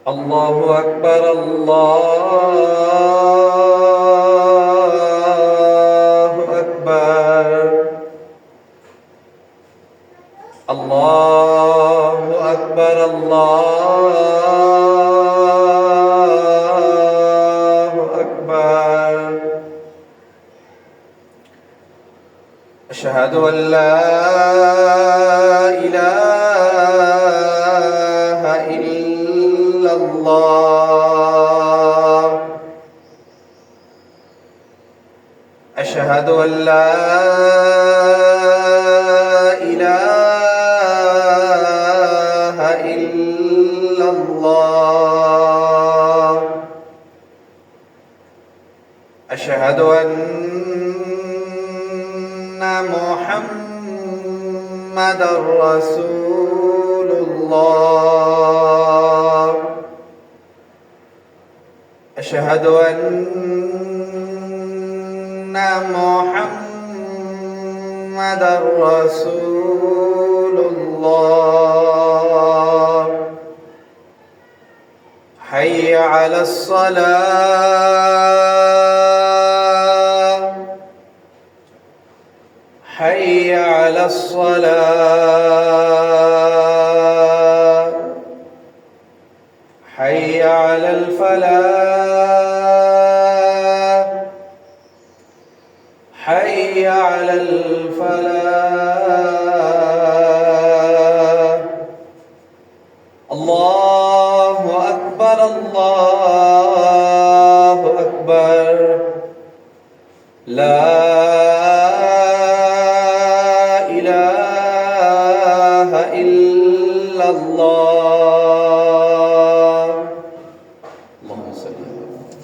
الله أكبر الله أكبر الله أكبر الله أكبر أشهد أن لا إله إلا الله أشهد أن لا إله إلا الله أشهد أن محمدًا رسول الله أشهد أن محمدًا رسول الله حي على الصلاة حي على الصلاة حي على الفلاح حي على الفلاح الله أكبر الله أكبر لا إله إلا الله اللهم صل على محمد.